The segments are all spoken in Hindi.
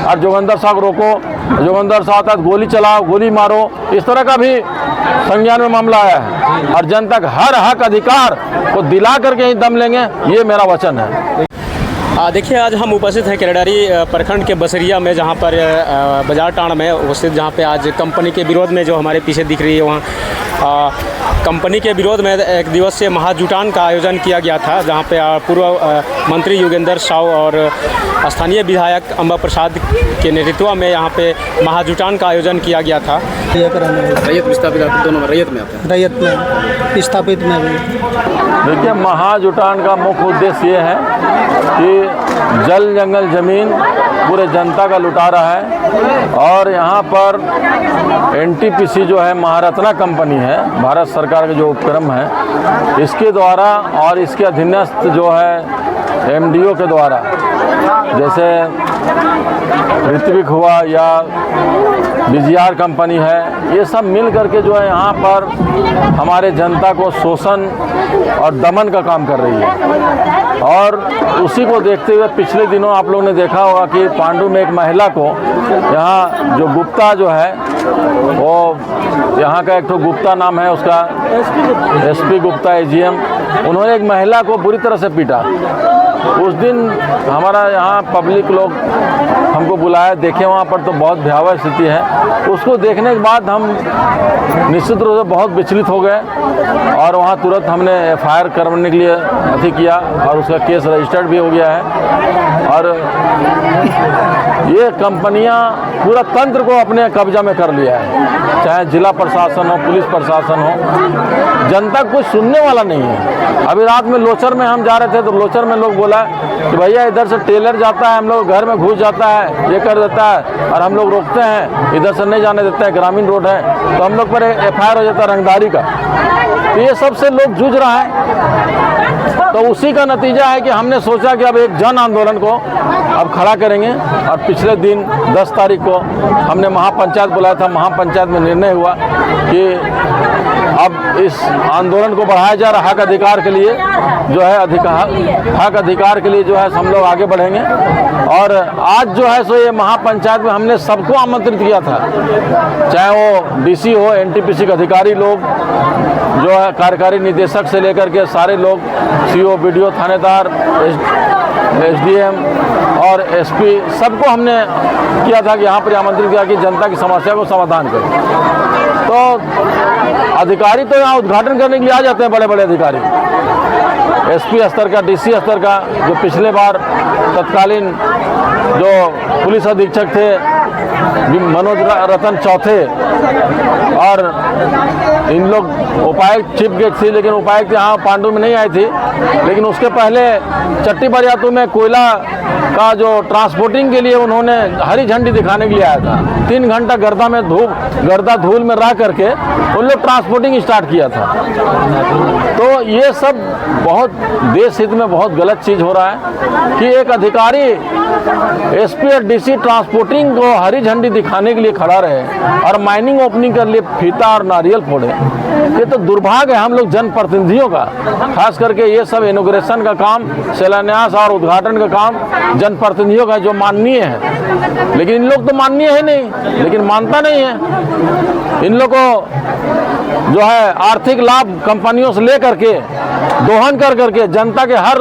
और जोगिंदर शाह को रोको, जोगिंदर शाह आता है गोली चलाओ, गोली मारो, इस तरह का भी संज्ञान में मामला आया है। और जनता का हर हक अधिकार को दिला करके ही दम लेंगे, ये मेरा वचन है। देखिए, आज हम उपस्थित हैं केरेडारी प्रखंड के बसरिया में, जहां पर बाजार टाण में उपस्थित, जहां पे आज कंपनी के विरोध में, जो हमारे पीछे दिख रही है वहाँ कंपनी के विरोध में एक दिवसीय महाजुटान का आयोजन किया गया था, जहां पे पूर्व मंत्री योगेंद्र शाह और स्थानीय विधायक अंबा प्रसाद के नेतृत्व में यहाँ पे महाजुटान का आयोजन किया गया था। रैयत विस्थापित दोनों में, रैयत में आते हैं, रैयत में विस्थापित में भी। देखिए, महाजुटान का मुख्य उद्देश्य ये है कि जल जंगल ज़मीन पूरे जनता का लुटा रहा है और यहाँ पर एनटीपीसी जो है महारत्ना कंपनी है, भारत सरकार का जो उपक्रम है, इसके द्वारा और इसके अधीनस्थ जो है एमडीओ के द्वारा, जैसे ऋत्विक हुआ या बीजीआर कंपनी है, ये सब मिल करके जो है यहाँ पर हमारे जनता को शोषण और दमन का काम कर रही है। और उसी को देखते हुए पिछले दिनों आप लोगों ने देखा होगा कि पांडु में एक महिला को यहाँ जो गुप्ता जो है, वो यहाँ का एक तो गुप्ता नाम है उसका, एसपी गुप्ता एजीएम, उन्होंने एक महिला को बुरी तरह से पीटा। उस दिन हमारा यहाँ पब्लिक लोग हमको बुलाया, देखे वहाँ पर तो बहुत भयावह स्थिति है। उसको देखने के बाद हम निश्चित रूप से बहुत विचलित हो गए और वहाँ तुरंत हमने एफआईआर करने के लिए अथी किया और उसका केस रजिस्टर्ड भी हो गया है। और ये कंपनियाँ पूरा तंत्र को अपने कब्जा में कर लिया है, चाहे जिला प्रशासन हो, पुलिस प्रशासन हो, जनता कुछ सुनने वाला नहीं है। अभी रात में लोचर में हम जा रहे थे तो लोचर में लोग बोला कि भैया इधर से टेलर जाता है, हम लोग घर में घुस जाता है, ये कर देता है, और हम लोग रोकते हैं, इधर से नहीं जाने देते हैं, ग्रामीण रोड है, तो हम लोग पर एफआईआर हो जाता है रंगदारी का। तो ये सबसे लोग जूझ रहा है। तो उसी का नतीजा है कि हमने सोचा कि अब एक जन आंदोलन को अब खड़ा करेंगे। और पिछले दिन 10 तारीख को हमने महापंचायत बुलाया था। महापंचायत में निर्णय हुआ कि अब इस आंदोलन को बढ़ाया जा रहा हक अधिकार के लिए, जो है हक अधिकार के लिए जो है हम लोग आगे बढ़ेंगे। और आज जो है सो ये महापंचायत में हमने सबको आमंत्रित किया था, चाहे वो डीसी हो, एनटीपीसी के अधिकारी लोग, जो है कार्यकारी निदेशक से लेकर के सारे लोग, सीओ, बीडीओ, थानेदार, एसडीएम और एसपी, सबको हमने किया था कि यहाँ पर आमंत्रित किया कि जनता की समस्या को समाधान करें। तो अधिकारी तो यहाँ उद्घाटन करने के लिए आ जाते हैं, बड़े बड़े अधिकारी, एसपी स्तर का, डीसी स्तर का, जो पिछले बार तत्कालीन जो पुलिस अधीक्षक थे मनोज रतन चौथे, और इन लोग उपायुक्त चीफ गेस्ट थी, लेकिन उपायुक्त यहाँ पांडु में नहीं आई थी। लेकिन उसके पहले चट्टी बरियातू में कोयला का जो ट्रांसपोर्टिंग के लिए उन्होंने हरी झंडी दिखाने के लिए आया था। 3 घंटा गर्दा धूल में रह करके उन लोग ट्रांसपोर्टिंग स्टार्ट किया था। तो ये सब बहुत देश हित में बहुत गलत चीज़ हो रहा है कि एक अधिकारी एसपी और डीसी ट्रांसपोर्टिंग को हरी झंडी दिखाने के लिए खड़ा रहे और माइनिंग ओपनिंग के लिए फीता और नारियल फोड़े। ये तो दुर्भाग्य है हम लोग जनप्रतिनिधियों का, खास करके ये सब इनॉग्रेशन का काम, शिलान्यास और उद्घाटन का काम जनप्रतिनिधियों का, जो माननीय है। लेकिन इन लोग तो माननीय है नहीं, लेकिन मानता नहीं है। इन लोग को जो है आर्थिक लाभ कंपनियों से ले करके दोहन कर करके जनता के हर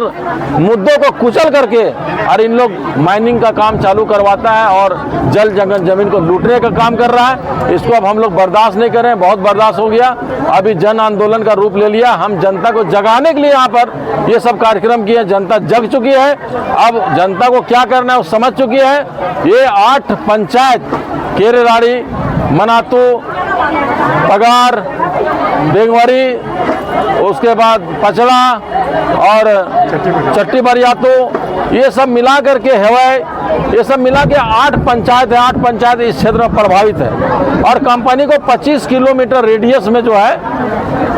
मुद्दों को कुचल करके और इन लोग माइनिंग का काम चालू करवाता है और जल जंगल जमीन को लूटने का काम कर रहा है। इसको अब हम लोग बर्दाश्त नहीं करें, बहुत बर्दाश्त हो गया। अभी जन आंदोलन का रूप ले लिया। हम जनता को जगाने के लिए यहाँ पर ये सब कार्यक्रम किए। जनता जग चुकी है, अब जनता को क्या करना है वो समझ चुकी है। ये 8 पंचायत, केरेडारी, मनातू, पगार, बेंगवारी, उसके बाद पचड़ा और चट्टी बरियातू, ये सब मिला करके हवाई, ये सब मिला के 8 पंचायत है। 8 पंचायत इस क्षेत्र में प्रभावित है और कंपनी को 25 किलोमीटर रेडियस में जो है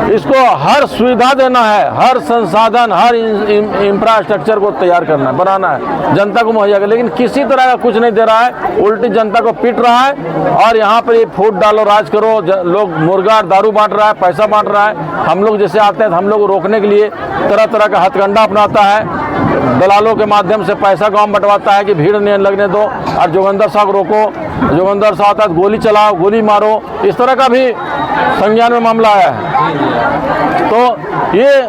इसको हर सुविधा देना है, हर संसाधन, हर इंफ्रास्ट्रक्चर को तैयार करना है, बनाना है, जनता को मुहैया कर। लेकिन किसी तरह का कुछ नहीं दे रहा है, उल्टी जनता को पीट रहा है। और यहाँ पर ये फूट डालो राज करो, लोग मुर्गा दारू बांट रहा है, पैसा बांट रहा है। हम लोग जैसे आते हैं तो हम लोग रोकने के लिए तरह तरह का हथकंडा अपनाता है दलालों के माध्यम से पैसा गांव बंटवाता है कि भीड़ नहीं लगने दो और जोगिंदर साहब को रोको, जोगिंदर साहब आता है गोली चलाओ, गोली मारो, इस तरह का भी संज्ञान में मामला आया है। तो ये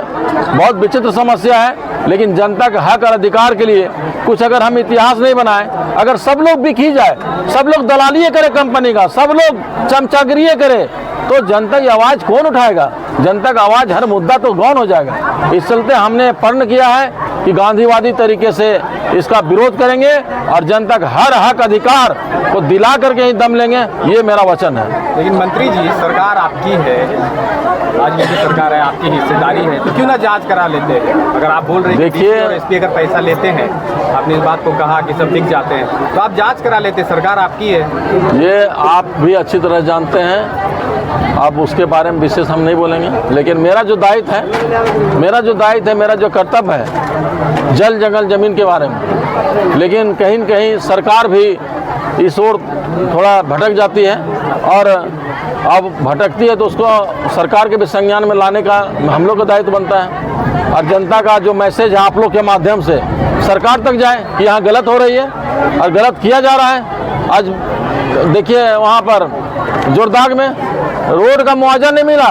बहुत विचित्र समस्या है, लेकिन जनता के हक और अधिकार के लिए कुछ अगर हम इतिहास नहीं बनाए, अगर सब लोग बिखी जाए, सब लोग दलालिए करे कंपनी का, सब लोग चमचागिरी करे, तो जनता की आवाज़ कौन उठाएगा? जनता का आवाज़ हर मुद्दा तो गौन हो जाएगा। इस चलते हमने प्रण किया है कि गांधीवादी तरीके से इसका विरोध करेंगे और जनता का हर हक अधिकार को दिला करके ही दम लेंगे, ये मेरा वचन है। लेकिन मंत्री जी, सरकार आपकी है, आज की सरकार है, आपकी हिस्सेदारी है, तो क्यों ना जांच करा लेते हैं? अगर आप बोल रहे हैं कि देखिए, एसपी अगर पैसा लेते हैं, आपने इस बात को कहा कि सब दिख जाते हैं, तो आप जांच करा लेते, सरकार आपकी है। ये आप भी अच्छी तरह जानते हैं, अब उसके बारे में विशेष हम नहीं बोलेंगे, लेकिन मेरा जो दायित्व है, मेरा जो कर्तव्य है जल जंगल जमीन के बारे में, लेकिन कहीं न कहीं सरकार भी इस ओर थोड़ा भटक जाती है और अब भटकती है तो उसको सरकार के भी संज्ञान में लाने का हम लोग का दायित्व बनता है और जनता का जो मैसेज है आप लोग के माध्यम से सरकार तक जाए कि यहाँ गलत हो रही है और गलत किया जा रहा है। आज देखिए वहाँ पर जोरदाग में रोड का मुआवजा नहीं मिला,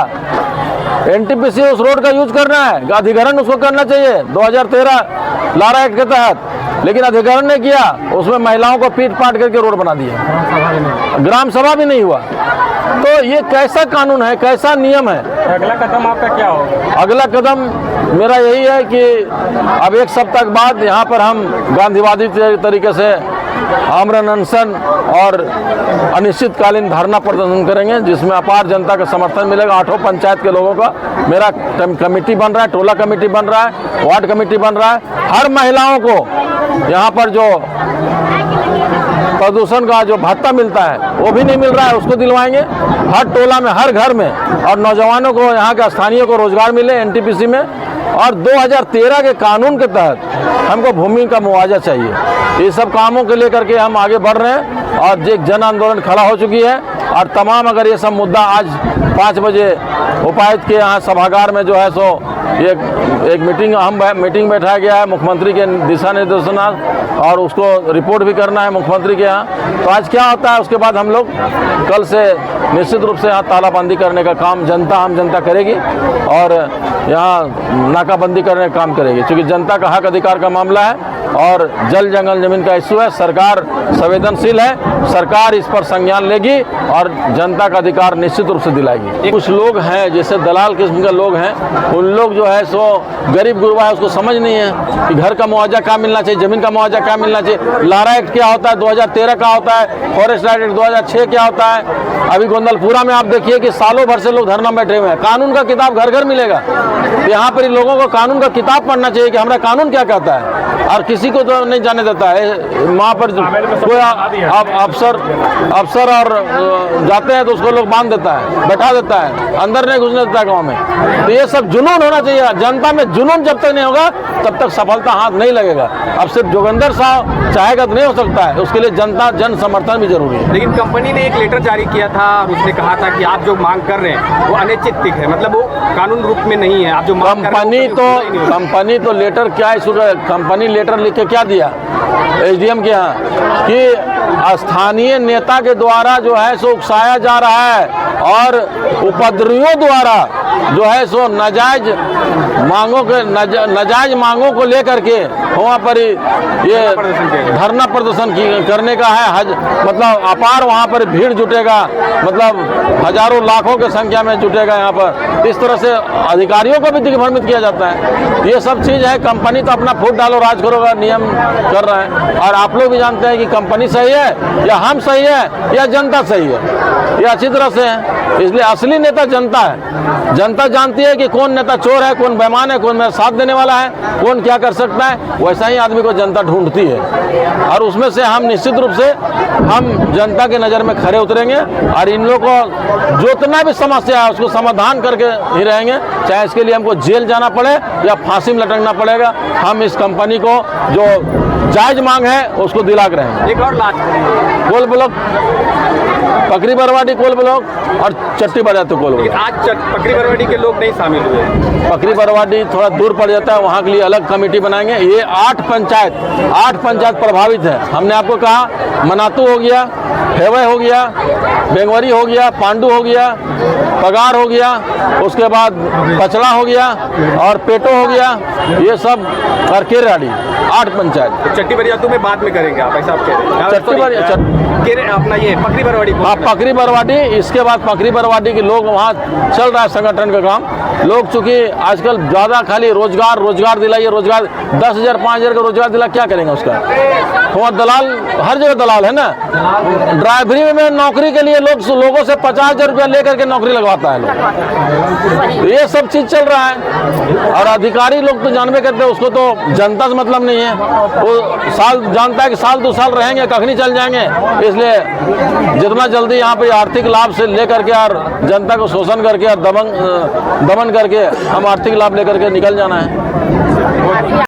एनटीपीसी उस रोड का यूज करना है, अधिग्रहण उसको करना चाहिए 2013 लारा एक्ट के तहत, लेकिन अधिग्रहण ने किया, उसमें महिलाओं को पीट पाट करके रोड बना दिया, ग्राम सभा भी नहीं हुआ। तो ये कैसा कानून है, कैसा नियम है? अगला कदम आपका क्या होगा? अगला कदम मेरा यही है कि अब एक सप्ताह बाद यहाँ पर हम गांधीवादी तरीके से आमरण अनशन और अनिश्चितकालीन धरना प्रदर्शन करेंगे, जिसमें अपार जनता का समर्थन मिलेगा। 8 पंचायत के लोगों का मेरा कमेटी बन रहा है, टोला कमेटी बन रहा है, वार्ड कमेटी बन रहा है। हर महिलाओं को यहाँ पर जो प्रदूषण का जो भत्ता मिलता है वो भी नहीं मिल रहा है, उसको दिलवाएंगे हर टोला में, हर घर में, और नौजवानों को, यहाँ के स्थानीय को रोजगार मिले एनटीपीसी में। और 2013 के कानून के तहत हमको भूमि का मुआवजा चाहिए। ये सब कामों के लेकर के हम आगे बढ़ रहे हैं और एक जन आंदोलन खड़ा हो चुकी है और तमाम अगर ये सब मुद्दा आज 5 बजे उपायुक्त के यहाँ सभागार में जो है सो एक मीटिंग बैठाया गया है मुख्यमंत्री के दिशा निर्देशन और उसको रिपोर्ट भी करना है मुख्यमंत्री के यहाँ। तो आज क्या होता है उसके बाद हम लोग कल से निश्चित रूप से यहाँ तालाबंदी करने का काम आम जनता करेगी और यहाँ नाकाबंदी करने का काम करेगी, क्योंकि जनता का हक अधिकार का मामला है और जल जंगल जमीन का इश्यू है। सरकार संवेदनशील है, सरकार इस पर संज्ञान लेगी और जनता का अधिकार निश्चित रूप से दिलाएगी। कुछ लोग हैं जैसे दलाल किस्म के लोग हैं, उन लोग जो है सो गरीब गुरबा है, उसको समझ नहीं है कि घर का मुआवजा क्या मिलना चाहिए, जमीन का मुआवजा क्या मिलना चाहिए, लारा एक्ट क्या होता है 2013 का होता है, फॉरेस्ट राइट एक्ट 2006 क्या होता है। अभी गोंदलपुरा में आप देखिए कि सालों भर से लोग धरना बैठे हुए हैं। कानून का किताब घर घर मिलेगा, यहाँ पर लोगों को कानून का किताब पढ़ना चाहिए कि हमारा कानून क्या कहता है, और किसी को तो नहीं जाने देता है। वहाँ पर कोई अफसर और जाते हैं तो उसको लोग बांध देता है, बैठा देता है, अंदर नहीं घुसने देता गाँव में। तो ये सब जुनून होना चाहिए। जनता में जुनून जब तक नहीं होगा तब तक सफलता हाथ नहीं लगेगा। अब सिर्फ जोगिंदर साहब चाहेगा तो नहीं हो सकता है, उसके लिए जनता जन समर्थन भी जरूरी है। लेकिन कंपनी ने एक लेटर जारी किया था और उसने कहा था कि आप जो मांग कर रहे हैं वो अनैच्छिक है, मतलब वो कानून रूप में नहीं है। आप जो मांग कंपनी तो लेटर क्या है, कंपनी लेटर लिख के क्या दिया एसडीएम के यहाँ कि स्थानीय नेता के द्वारा जो है सो उकसाया जा रहा है और उपद्रवियों द्वारा जो है सो नाजायज मांगों को लेकर के वहाँ पर ये धरना प्रदर्शन करने का है। मतलब अपार वहाँ पर भीड़ जुटेगा, मतलब हजारों लाखों की संख्या में जुटेगा यहाँ पर। इस तरह से अधिकारियों को भी दिग्भ्रमित किया जाता है। ये सब चीज़ है। कंपनी तो अपना फूट डालो राज करो का नियम कर रहा है, और आप लोग भी जानते हैं कि कंपनी सही है या हम सही है या जनता सही है, ये अच्छी तरह से है। इसलिए असली नेता जनता है। जनता जानती है कि कौन नेता चोर है, कौन बेईमान है, कौन मेरा साथ देने वाला है, कौन क्या कर सकता है। वैसा ही आदमी को जनता ढूंढती है और उसमें से हम निश्चित रूप से हम जनता के नज़र में खड़े उतरेंगे और इन लोगों को जितना भी समस्या है उसको समाधान करके ही रहेंगे, चाहे इसके लिए हमको जेल जाना पड़े या फांसी में लटकना पड़ेगा। हम इस कंपनी को जो जायज मांग है उसको दिला के रहेंगे। एक और last coal block, Pakri Barwadih coal block और चट्टी बजाते कोल ब्लॉक। आज पकरी बरवाडी के लोग नहीं शामिल हुए। पकरी बरवाडी थोड़ा दूर पड़ जाता है, वहाँ के लिए अलग कमेटी बनाएंगे। ये 8 पंचायत प्रभावित है। हमने आपको कहा मनातू हो गया, हेवे हो गया, बेंगवरी हो गया, पांडू हो गया, पगार हो गया, उसके बाद पचड़ा हो गया और पेटो हो गया, ये सब और केराड़ी 8 पंचायत। चट्टी बरियातू में बाद में करेंगे आप, ऐसा आप कह रहे हैं? अपना ये पकरी बरवाडी। हाँ, पकरी बरवाडी, इसके बाद पकरी बरवाडी के लोग वहाँ चल रहा है संगठन का काम। लोग चूंकि आजकल ज़्यादा खाली रोजगार दिलाइए, रोजगार 10,000 5,000 का रोजगार दिला, क्या करेंगे उसका? वहाँ दलाल, हर जगह दलाल है ना। ड्राइवरी में नौकरी के लिए लोगों से 50,000 रुपया लेकर के नौकरी लगवाता है लोग। तो ये सब चीज़ चल रहा है और अधिकारी लोग तो जानबे करते हैं, उसको तो जनता से मतलब नहीं है। वो साल जानता है कि साल 2 साल रहेंगे, कखनी चल जाएंगे। इसलिए जितना जल्दी यहाँ पे आर्थिक लाभ से लेकर के और जनता को शोषण करके और दमन करके हम आर्थिक लाभ लेकर के निकल जाना है।